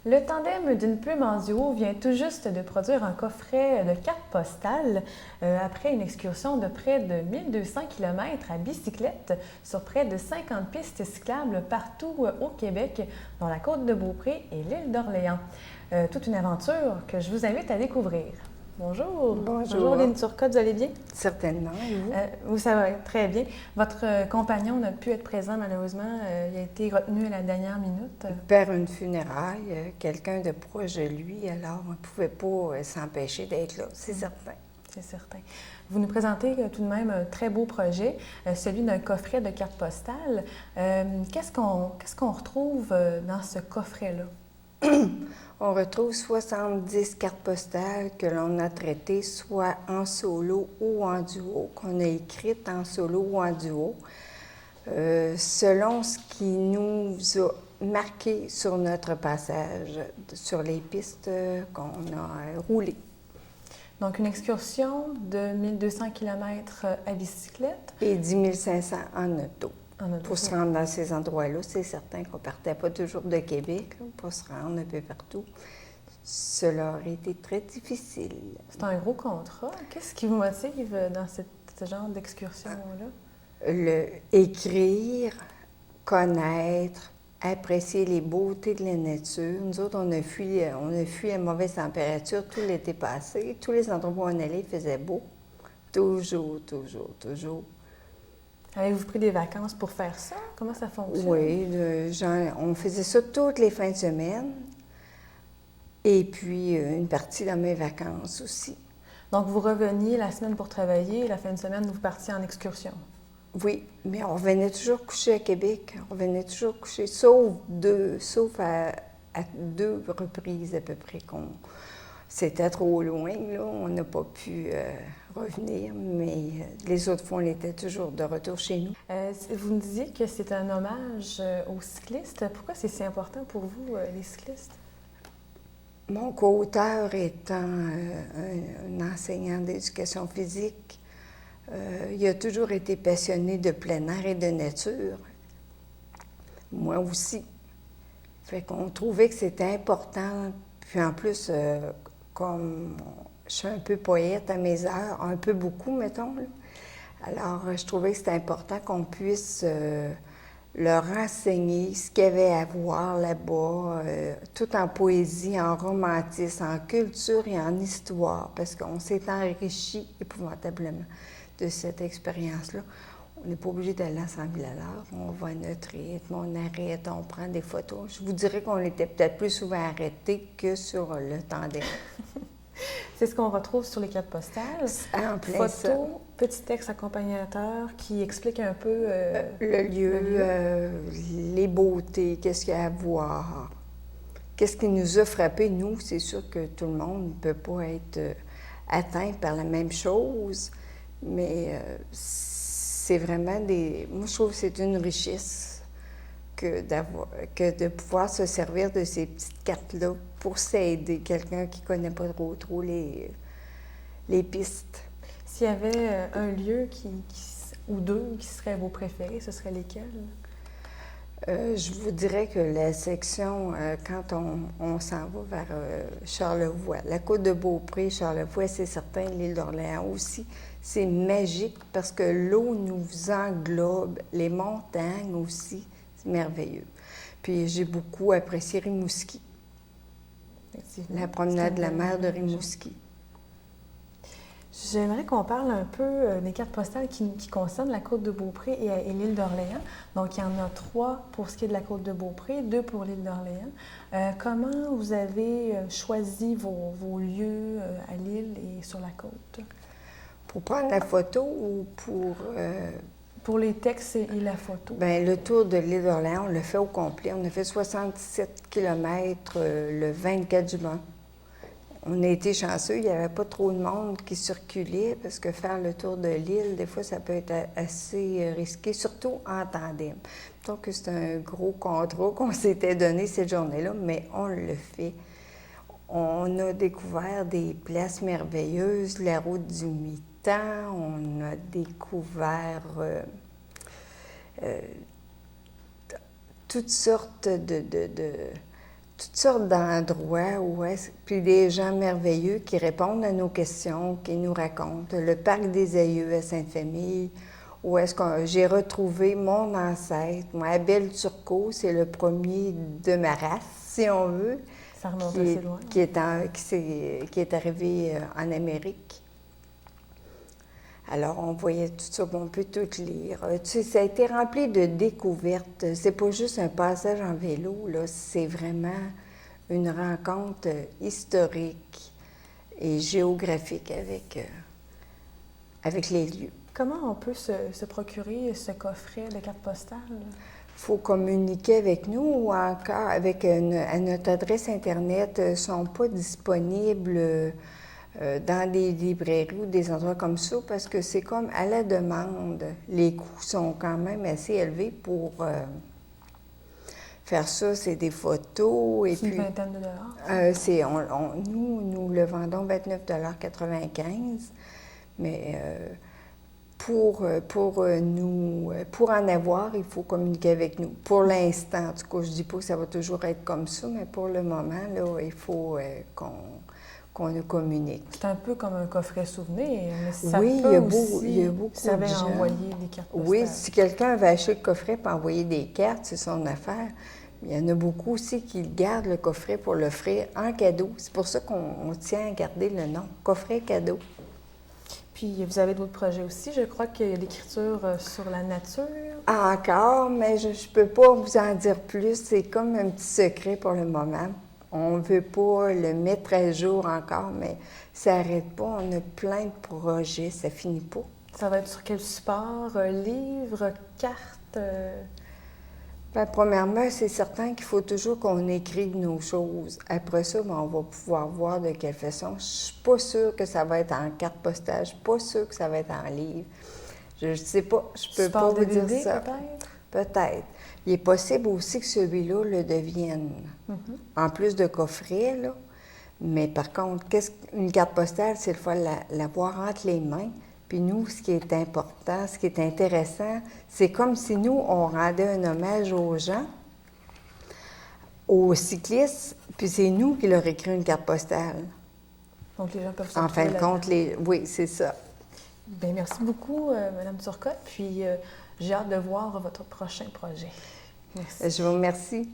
Le tandem d'une plume en duo vient tout juste de produire un coffret de cartes postales après une excursion de près de 1200 km à bicyclette sur près de 50 pistes cyclables partout au Québec, dont la Côte-de-Beaupré et l'île d'Orléans. Toute une aventure que je vous invite à découvrir. Bonjour. Bonjour. Lynne Turcotte, vous allez bien? Certainement. Et vous? Ça va très bien. Votre compagnon n'a pu être présent, malheureusement. Il a été retenu à la dernière minute. Par une funéraille, quelqu'un de proche de lui, alors on ne pouvait pas s'empêcher d'être là, c'est certain. C'est certain. Vous nous présentez tout de même un très beau projet, celui d'un coffret de cartes postales. Qu'est-ce qu'on retrouve dans ce coffret-là? On retrouve 70 cartes postales que l'on a traitées soit en solo ou en duo, qu'on a écrites en solo ou en duo, selon ce qui nous a marqué sur notre passage, sur les pistes qu'on a roulées. Donc, une excursion de 1200 km à bicyclette. Et 10 500 en auto. Pour se oui. rendre dans ces endroits-là, c'est certain qu'on ne partait pas toujours de Québec là, pour se rendre un peu partout. Cela aurait été très difficile. C'est un gros contrat. Qu'est-ce qui vous motive dans ce genre d'excursion-là? Écrire, connaître, apprécier les beautés de la nature. Nous autres, on a fui la mauvaise température tout l'été passé. Tous les endroits où on allait, il faisait beau. Toujours, toujours, toujours. Avez-vous pris des vacances pour faire ça? Comment ça fonctionne? Oui, on faisait ça toutes les fins de semaine. Et puis, une partie dans mes vacances aussi. Donc, vous reveniez la semaine pour travailler et la fin de semaine, vous partiez en excursion? Oui, mais on revenait toujours coucher à Québec. On revenait toujours coucher, sauf à 2 reprises à peu près. C'était trop loin, là. On n'a pas pu revenir, mais les autres fois, on était toujours de retour chez nous. Vous me disiez que c'est un hommage aux cyclistes. Pourquoi c'est si important pour vous, les cyclistes? Mon co-auteur étant un enseignant d'éducation physique, il a toujours été passionné de plein air et de nature. Moi aussi. Fait qu'on trouvait que c'était important. Puis en plus, comme je suis un peu poète à mes heures, un peu beaucoup, mettons, là. Alors, je trouvais que c'était important qu'on puisse leur enseigner ce qu'il y avait à voir là-bas, tout en poésie, en romantisme, en culture et en histoire, parce qu'on s'est enrichi épouvantablement de cette expérience-là. On n'est pas obligé d'aller à 100 000 à l'heure. On va à notre rythme, on arrête, on prend des photos. Je vous dirais qu'on était peut-être plus souvent arrêtés que sur le tandem. C'est ce qu'on retrouve sur les cartes postales. En plein ça. Photos, petit texte accompagnateur qui explique un peu le lieu. Les beautés, qu'est-ce qu'il y a à voir. Qu'est-ce qui nous a frappé, nous? C'est sûr que tout le monde ne peut pas être atteint par la même chose, mais c'est vraiment Moi, je trouve que c'est une richesse que de pouvoir se servir de ces petites cartes-là pour s'aider quelqu'un qui ne connaît pas trop les pistes. S'il y avait un lieu ou deux qui seraient vos préférés, ce seraient lesquels? Je vous dirais que la section, quand on s'en va vers Charlevoix, la Côte-de-Beaupré, Charlevoix, c'est certain, l'île d'Orléans aussi, c'est magique parce que l'eau nous englobe, les montagnes aussi, c'est merveilleux. Puis j'ai beaucoup apprécié Rimouski, la promenade de la mer de Rimouski. J'aimerais qu'on parle un peu des cartes postales qui concernent la Côte-de-Beaupré et l'île d'Orléans. Donc, il y en a 3 pour ce qui est de la Côte-de-Beaupré, 2 pour l'île d'Orléans. Comment vous avez choisi vos lieux à l'île et sur la côte? Pour prendre la photo ou pour... Pour les textes et la photo. Bien, le tour de l'île d'Orléans, on l'a fait au complet. On a fait 67 km le 24 juin. On a été chanceux, il n'y avait pas trop de monde qui circulait parce que faire le tour de l'île, des fois, ça peut être assez risqué, surtout en tandem. Donc, c'est un gros contrat qu'on s'était donné cette journée-là, mais on le fait. On a découvert des places merveilleuses, la route du mi-temps, on a découvert toutes sortes toutes sortes d'endroits puis des gens merveilleux qui répondent à nos questions, qui nous racontent. Le parc des Aïeux à Sainte-Famille, où est-ce que j'ai retrouvé mon ancêtre, moi, Abel Turcot, c'est le premier de ma race, si on veut. Ça remonte assez loin. Qui est arrivé en Amérique. Alors, on voyait tout ça, on peut tout lire. Tu sais, ça a été rempli de découvertes. C'est pas juste un passage en vélo, là, c'est vraiment une rencontre historique et géographique avec les lieux. Comment on peut se procurer ce coffret de cartes postales? Il faut communiquer avec nous ou encore avec à notre adresse Internet. Ils ne sont pas disponibles dans des librairies ou des endroits comme ça parce que c'est comme à la demande. Les coûts sont quand même assez élevés pour faire ça. C'est des photos. C'est une vingtaine de dollars? Nous le vendons 29,95 $. Mais pour en avoir, il faut communiquer avec nous. Pour l'instant, en tout cas, je ne dis pas que ça va toujours être comme ça, mais pour le moment, là, il faut qu'on nous communique. C'est un peu comme un coffret souvenir, mais ça oui, peut il y a beaucoup ça de va gens. envoyer des cartes postales. Oui, si quelqu'un veut acheter le coffret pour envoyer des cartes, c'est son affaire. Il y en a beaucoup aussi qui gardent le coffret pour l'offrir en cadeau. C'est pour ça qu'on tient à garder le nom, coffret cadeau. Puis, vous avez d'autres projets aussi. Je crois qu'il y a l'écriture sur la nature. Encore, mais je ne peux pas vous en dire plus. C'est comme un petit secret pour le moment. On ne veut pas le mettre à jour encore, mais ça n'arrête pas. On a plein de projets, ça finit pas. Ça va être sur quel support? Livre, carte? Bien, premièrement, c'est certain qu'il faut toujours qu'on écrive nos choses. Après ça, bien, on va pouvoir voir de quelle façon. Je ne suis pas sûre que ça va être en carte postale. Je ne suis pas sûre que ça va être en livre. Je ne sais pas. Je peux pas vous dire ça. Peut-être? Peut-être. Il est possible aussi que celui-là le devienne. En plus de coffret, là. Mais par contre, une carte postale, c'est le fois l'avoir entre les mains. Puis nous, ce qui est important, ce qui est intéressant, c'est comme si nous, on rendait un hommage aux gens, aux cyclistes, puis c'est nous qui leur écrit une carte postale. Donc les gens peuvent se En fin retrouver de compte, là-dedans. oui, c'est ça. Bien, merci beaucoup, Mme Turcotte. Puis j'ai hâte de voir votre prochain projet. Merci. Je vous remercie.